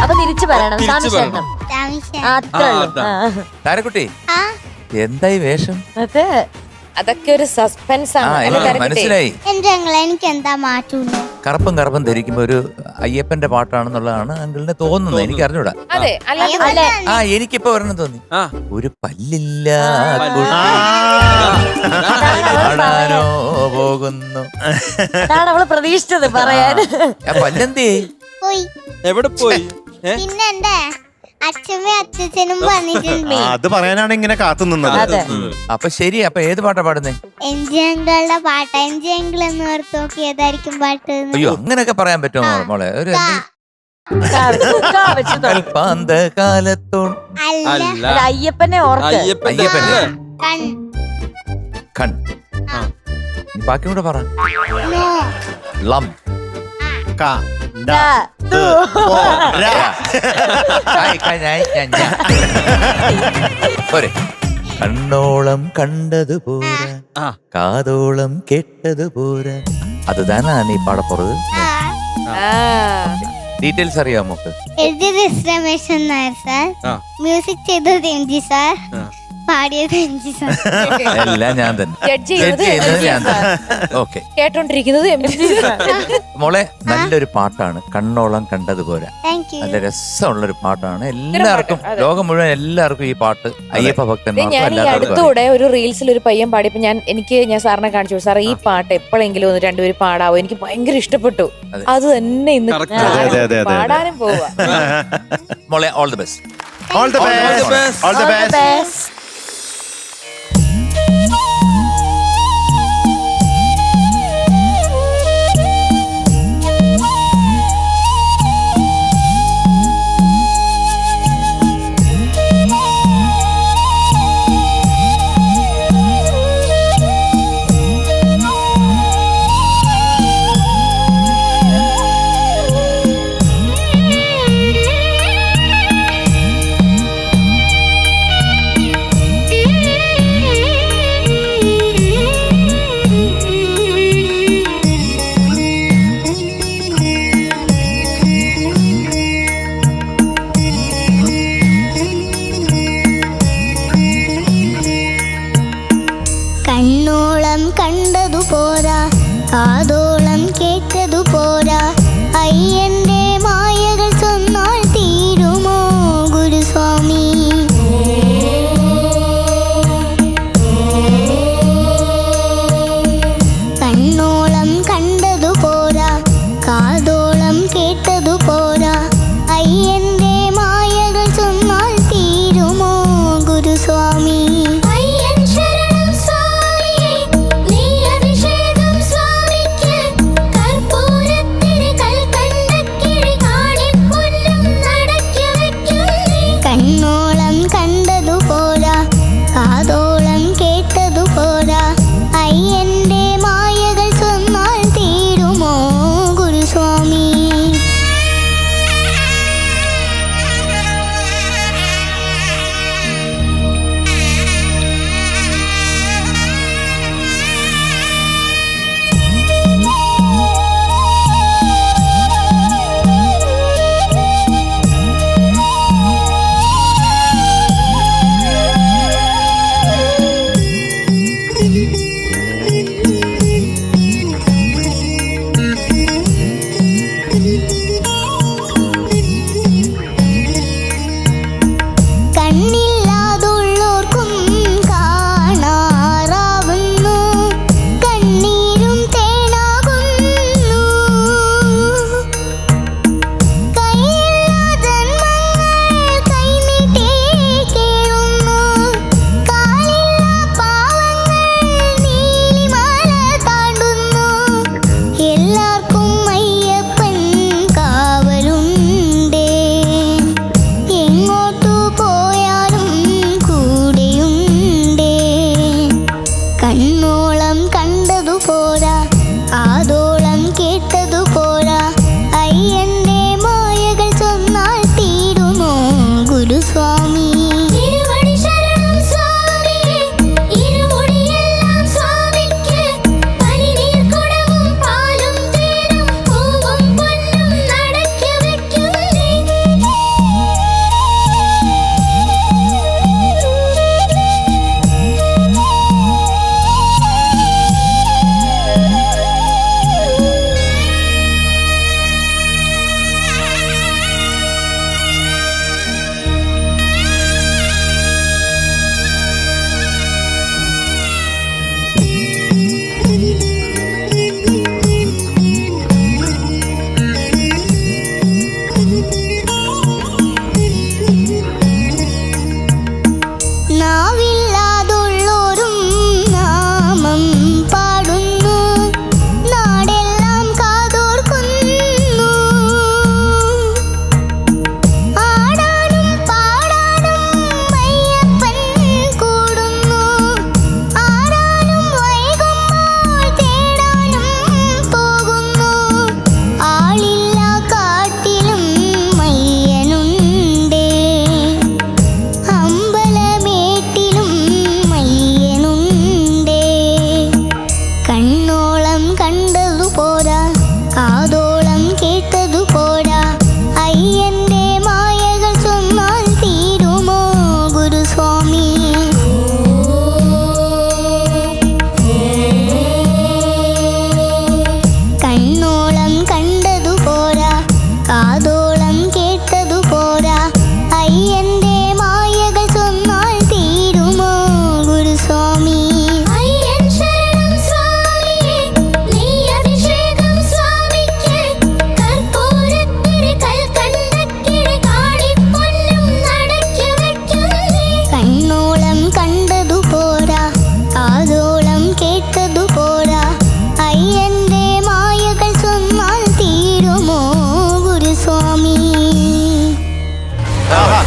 അപ്പൊ തിരിച്ചു പറയണം. താരക്കുട്ടി എന്തായി വേഷം? അതെ, അതൊക്കെ ഒരു സസ്പെൻസ് ആണ്. മനസ്സിലായി. എനിക്ക് എന്താ മാറ്റൂ? കറുപ്പും കറുപ്പും ധരിക്കുമ്പോ ഒരു അയ്യപ്പന്റെ പാട്ടാണെന്നുള്ളതാണ് അങ്കിളിന് തോന്നുന്നത്. എനിക്ക് അറിഞ്ഞൂടാ. അതെ, എനിക്കിപ്പോ ഒരെണ്ണം തോന്നി. ഒരു പല്ലില്ല പോകുന്നു. അതാണ് അവള് പ്രതീക്ഷിച്ചത് പറയാൻ. പല്ലെന്തേ പോയി? എവിടെ പോയി? പിന്നെ എന്റെ അച്ഛനും അച്ഛനും വന്നിട്ടുണ്ട്. അത് പറയാനാണ് ഇങ്ങനെ കാത്തു നിന്നത്. അപ്പൊ ശരി. അപ്പൊ ഏത് പാട്ടാ പാടുന്നേ? എൻജിങ്ങളുടെ പാട്ട്. എൻജിങ്ങൾ എന്ന് ഓർത്ത് നോക്കി ഏതായിരിക്കും പാട്ട്? അയ്യോ, അങ്ങനെയൊക്കെ പറയാൻ പറ്റുമോ മോളെ? ഒരു അയ്യപ്പനെ ഓർത്ത്. അയ്യപ്പന്റെ കൺ. കൺ. ബാക്കി കൂടെ പറ. ലം. കണ്ണോളം കണ്ടത് പോരാ, കാതോളം കേട്ടത് പോരാ. അതുതാനാ നീ പാടപ്പുറത്. ഡീറ്റെയിൽസ് അറിയാമോ? എഴുതിയത് രമേശൻ നായർ സാർ, മ്യൂസിക് ചെയ്തത് എം ജി സാർ, പാടിയത് എം ജി സാർ. എല്ലാം ഞാൻ തന്നെ. ഓക്കെ, കേട്ടോണ്ടിരിക്കുന്നത് മോളെ നല്ലൊരു പാട്ടാണ് കണ്ണോളം കണ്ടതുപോലെ. നല്ല രസമുള്ളൊരു പാട്ടാണ്. എല്ലാവർക്കും, ലോകം മുഴുവൻ എല്ലാവർക്കും ഈ പാട്ട് അയ്യപ്പ ഭക്തന്മാർക്ക്. ഞാൻ ഈ അടുത്തൂടെ ഒരു റീൽസിൽ ഒരു പയ്യൻ പാടിയപ്പോ ഞാൻ സാറിനെ കാണിച്ചു. സാർ ഈ പാട്ട് എപ്പോഴെങ്കിലും ഒന്ന് രണ്ടുപേരും പാടാവോ? എനിക്ക് ഭയങ്കര ഇഷ്ടപ്പെട്ടു. അത് തന്നെ ഇന്ന് പാടാനും പോവാ. മോളെ all the best. All the best. All the best.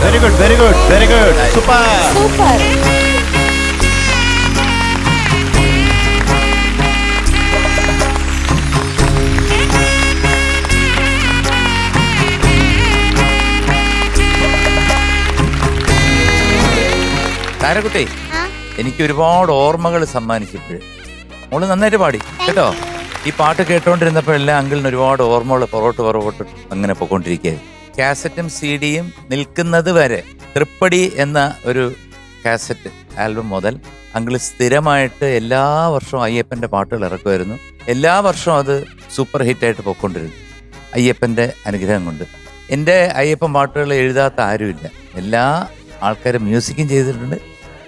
Very good very good very good super. Super. താരക്കുട്ടി, എനിക്ക് ഒരുപാട് ഓർമ്മകൾ സമ്മാനിച്ചപ്പോഴ് മോള് നന്നായിട്ട് പാടി കേട്ടോ. ഈ പാട്ട് കേട്ടോണ്ടിരുന്നപ്പോഴെല്ലാം അങ്കിളിന് ഒരുപാട് ഓർമ്മകൾ പുറകോട്ട് അങ്ങനെ പോയിക്കൊണ്ടിരിക്കുകയായിരുന്നു. കാസറ്റും CD-യും നിൽക്കുന്നത് വരെ തൃപ്പടി എന്ന ഒരു കാസറ്റ് ആൽബം മുതൽ അങ്കിള് സ്ഥിരമായിട്ട് എല്ലാ വർഷവും അയ്യപ്പൻ്റെ പാട്ടുകൾ ഇറക്കുമായിരുന്നു. എല്ലാ വർഷവും അത് സൂപ്പർ ഹിറ്റായിട്ട് പോയിക്കൊണ്ടിരുന്നു. അയ്യപ്പൻ്റെ അനുഗ്രഹം കൊണ്ട് എൻ്റെ അയ്യപ്പൻ പാട്ടുകൾ എഴുതാത്ത ആരുമില്ല. എല്ലാ ആൾക്കാരും മ്യൂസിക്കും ചെയ്തിട്ടുണ്ട്,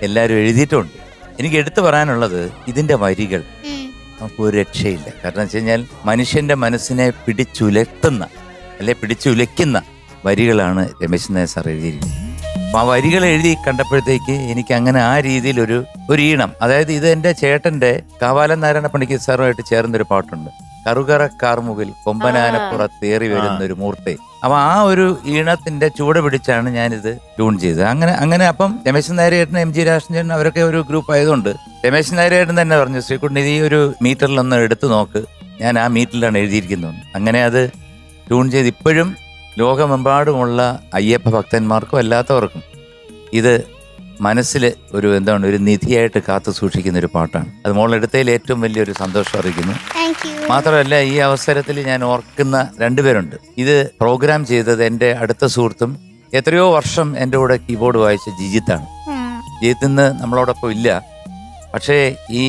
എല്ലാവരും എഴുതിയിട്ടുമുണ്ട്. എനിക്ക് എടുത്തു പറയാനുള്ളത് ഇതിൻ്റെ വരികൾ നമുക്ക് ഒരു രക്ഷയില്ല. കാരണം വെച്ച് കഴിഞ്ഞാൽ മനുഷ്യൻ്റെ മനസ്സിനെ പിടിച്ചുലർത്തുന്ന അല്ലെ പിടിച്ചുലയ്ക്കുന്ന വരികളാണ് രമേശ് നായർ സാർ എഴുതിയിരിക്കുന്നത്. അപ്പം ആ വരികൾ എഴുതി കണ്ടപ്പോഴത്തേക്ക് എനിക്ക് അങ്ങനെ ആ രീതിയിൽ ഒരു ഈണം, അതായത് ഇത് എൻ്റെ ചേട്ടൻ്റെ കാവാലൻ നാരായണ പണിക്കർ സാറുമായിട്ട് ചേർന്നൊരു പാട്ടുണ്ട്, കറുകറ കാർമുകിൽ കൊമ്പനാനപ്പുറത്തേറി വരുന്നൊരു മൂർത്തി. അപ്പൊ ആ ഒരു ഈണത്തിന്റെ ചുവട് പിടിച്ചാണ് ഞാനിത് ട്യൂൺ ചെയ്തത്. അങ്ങനെ അപ്പം രമേശൻ നായരേട്ടൻ, MG രാജേന്ദ്രൻ അവരൊക്കെ ഒരു ഗ്രൂപ്പ് ആയതുകൊണ്ട് രമേശൻ നായരേട്ടൻ തന്നെ പറഞ്ഞു, ശ്രീകുട്ടൻ ഈ ഒരു മീറ്ററിലൊന്ന് എടുത്തു നോക്ക്, ഞാൻ ആ മീറ്ററിലാണ് എഴുതിയിരിക്കുന്നത്. അങ്ങനെ അത് ട്യൂൺ ചെയ്ത് ഇപ്പോഴും ലോകമെമ്പാടുമുള്ള അയ്യപ്പ ഭക്തന്മാർക്കും അല്ലാത്തവർക്കും ഇത് മനസ്സിൽ ഒരു നിധിയായിട്ട് കാത്തു സൂക്ഷിക്കുന്ന ഒരു പാട്ടാണ്. അത് മോളെടുത്തതിൽ ഏറ്റവും വലിയൊരു സന്തോഷം അറിയിക്കുന്നു. മാത്രമല്ല ഈ അവസരത്തിൽ ഞാൻ ഓർക്കുന്ന രണ്ടുപേരുണ്ട്. ഇത് പ്രോഗ്രാം ചെയ്തത് എൻ്റെ അടുത്ത സുഹൃത്തും എത്രയോ വർഷം എൻ്റെ കൂടെ കീബോർഡ് വായിച്ച ജിജിത്താണ്. ജിജിത്ത് ഇന്ന് നമ്മളോടൊപ്പം ഇല്ല. പക്ഷേ ഈ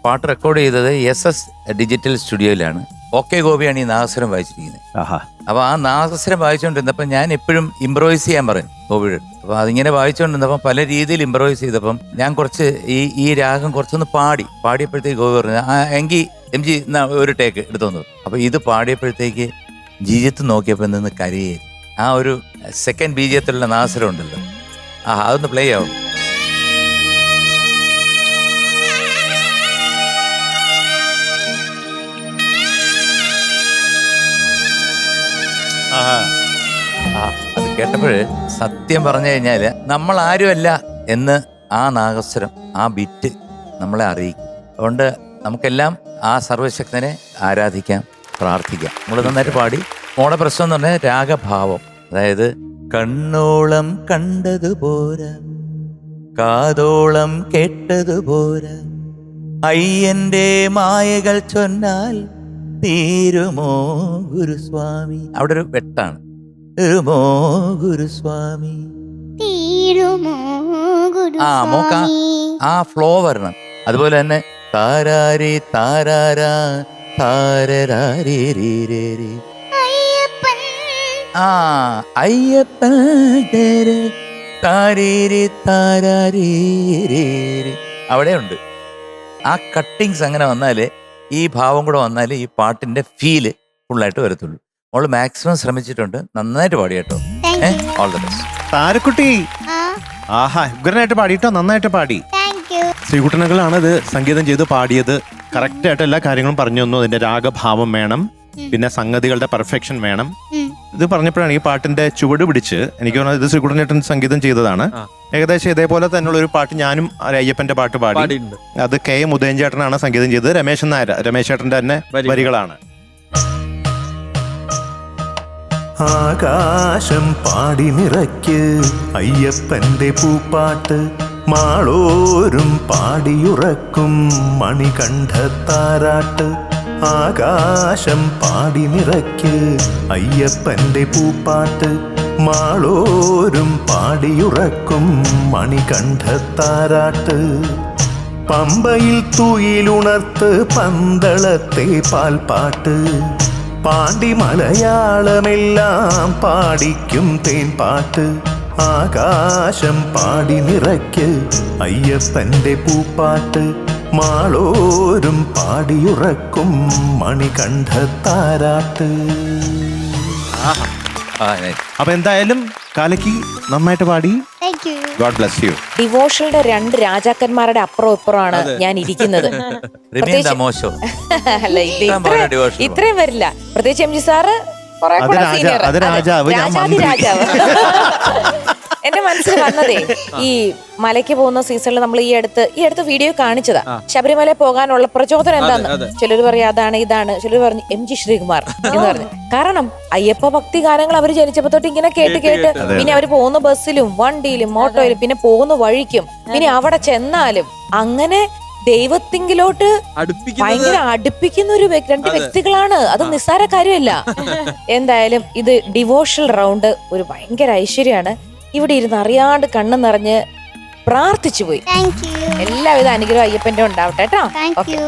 പാട്ട് റെക്കോർഡ് ചെയ്തത് SS ഡിജിറ്റൽ സ്റ്റുഡിയോയിലാണ്. OK ഗോപിയാണ് ഈ നാഗസ്വരം വായിച്ചിരിക്കുന്നത്. അപ്പൊ ആ നാഗസ്വരം വായിച്ചുകൊണ്ടിരുന്നപ്പോൾ ഞാൻ എപ്പോഴും ഇംപ്രവൈസ് ചെയ്യാൻ പറയും ഗോപിയുടെ. അപ്പൊ അതിങ്ങനെ വായിച്ചുകൊണ്ടിരുന്നപ്പോൾ പല രീതിയിൽ ഇംപ്രവൈസ് ചെയ്തപ്പം ഞാൻ കുറച്ച് ഈ രാഗം കുറച്ചൊന്ന് പാടിയപ്പോഴത്തേക്ക് ഗോപി പറഞ്ഞു, എങ്കിൽ MG ഒരു ടേക്ക് എടുത്തോന്നു. അപ്പൊ ഇത് പാടിയപ്പോഴത്തേക്ക് ജിജിത്ത് നോക്കിയപ്പോൾ നിന്ന് കരയായിരുന്നു. ആ ഒരു സെക്കൻഡ് ബീജത്തിലുള്ള നാഗസ്വരം ഉണ്ടല്ലോ, അതൊന്ന് പ്ലേ ആവും. അത് കേട്ടപ്പോഴ് സത്യം പറഞ്ഞു കഴിഞ്ഞാല് നമ്മൾ ആരുമല്ല എന്ന് ആ നാഗസ്വരം, ആ ബിറ്റ് നമ്മളെ അറിയിക്കും. അതുകൊണ്ട് നമുക്കെല്ലാം ആ സർവശക്തനെ ആരാധിക്കാം, പ്രാർത്ഥിക്കാം. നമ്മൾ നന്നായിട്ട് പാടി. മോടെ പ്രശ്നം എന്ന് പറഞ്ഞാൽ രാഗഭാവം, അതായത് കണ്ണോളം കണ്ടതുപോരാ, കാതോളം കേട്ടതുപോരാ, അയ്യന്റെ മായകൾ ചൊന്നാൽ തീരുമോ ഗുരുസ്വാമി. അവിടെ ഒരു വെട്ടാണ്, തീരുമോ ഗുരുസ്വാമി. മോക്ക ആ ഫ്ലോ വരണം. അതുപോലെ തന്നെ താരാരി താരാരാ താരരാരി അയ്യപ്പൻ താരീരി താരാരി. അവിടെ ഉണ്ട് ആ കട്ടിങ്സ്. അങ്ങനെ വന്നാലേ ഈ ഭാവം കൂടെ വന്നാലേ ഈ പാട്ടിന്റെ ഫീല് ഫുള്ളായിട്ട് വരത്തുള്ളൂ. മോള് മാക്സിമം ശ്രമിച്ചിട്ടുണ്ട്, നന്നായിട്ട് പാടി കേട്ടോ. All the best. താരക്കുട്ടി, ഉഗ്രനായിട്ട് പാടിട്ടോ, നന്നായിട്ട് പാടി. ശ്രീകുട്ടനകളാണ് ഇത് സംഗീതം ചെയ്ത് പാടിയത്. കറക്റ്റ് ആയിട്ട് എല്ലാ കാര്യങ്ങളും പറഞ്ഞു തന്നു. അതിന്റെ രാഗഭാവം വേണം, പിന്നെ സംഗതികളുടെ പെർഫെക്ഷൻ വേണം. ഇത് പറഞ്ഞപ്പോഴാണ് ഈ പാട്ടിന്റെ ചുവട് പിടിച്ച് എനിക്ക് തോന്നുന്നത് ഇത് ശ്രീകുട്ടനേട്ടൻ സംഗീതം ചെയ്തതാണ്. ഏകദേശം ഇതേപോലെ തന്നെയുള്ള ഒരു പാട്ട് ഞാനും അയ്യപ്പന്റെ പാട്ട് പാടി. അത് KM ഉദയൻചേട്ടനാണ് സംഗീതം ചെയ്തത്. രമേശ് ചേട്ടന്റെ തന്നെ വരികളാണ്. ആകാശം പാടി നിറയ്ക്ക് അയ്യപ്പന്റെ പൂപ്പാട്ട്, മാളോരും പാടിയുറക്കും മണികണ്ഠത്താരാട്ട്. ആകാശം പാടി നിറയ്ക്ക് അയ്യപ്പന്റെ പൂപ്പാട്ട്, മാളോരും പാടിയുറക്കും മണികണ്ഠത്താരാട്ട്. പമ്പയിൽ തുയിലുണർത്ത് പന്തളത്തെ പാൽപ്പാട്ട്, പാണ്ടി മലയാളമെല്ലാം പാടിക്കും തേൻപാട്ട്. ആകാശം പാടി നിറയ്ക്ക് അയ്യപ്പന്റെ പൂപ്പാട്ട്, മാളോരും പാടിയുറക്കും മണികണ്ഠത്താരാട്ട്. അപ്പൊ എന്തായാലും കാലയ്ക്ക് നന്നായിട്ട് പാടി. God bless you. ഡിവോഷണയുടെ 2 രാജാക്കന്മാരുടെ അപ്പുറം ഇപ്പുറമാണ് ഞാൻ ഇരിക്കുന്നത്. അല്ല, ഇത്രയും വരില്ല. പ്രത്യേകിച്ച് MG സാറ് അത് രാജാവ്. രാജാവ് എന്റെ മനസ്സിൽ വന്നതേ ഈ മലയ്ക്ക് പോകുന്ന സീസണിൽ നമ്മൾ ഈ അടുത്ത് വീഡിയോ കാണിച്ചതാ. ശബരിമല പോകാനുള്ള പ്രചോദനം എന്താന്ന് ചിലർ പറയാ അതാണ് ഇതാണ്, ചിലർ പറഞ്ഞു MG ശ്രീകുമാർ എന്ന് പറഞ്ഞു. കാരണം അയ്യപ്പ ഭക്തി ഗാനങ്ങൾ അവർ ജനിച്ചപ്പോ തൊട്ട് ഇങ്ങനെ കേട്ട് പിന്നെ അവർ പോകുന്ന ബസ്സിലും വണ്ടിയിലും ഓട്ടോയിലും പിന്നെ പോകുന്ന വഴിക്കും പിന്നെ അവിടെ ചെന്നാലും അങ്ങനെ ദൈവത്തിങ്കിലോട്ട് ഭയങ്കര അടുപ്പിക്കുന്ന ഒരു രണ്ട് വ്യക്തികളാണ്. അത് നിസ്സാര കാര്യമല്ല. എന്തായാലും ഇത് ഡിവോഷണൽ റൗണ്ട് ഒരു ഭയങ്കര ഐശ്വര്യമാണ്. ഇവിടെ ഇരുന്ന് അറിയാണ്ട് കണ്ണു നിറഞ്ഞ് പ്രാർത്ഥിച്ചു പോയി. എല്ലാവിധ അനുഗ്രഹം അയ്യപ്പന്റെ ഉണ്ടാവട്ടെ കേട്ടോ. Thank you.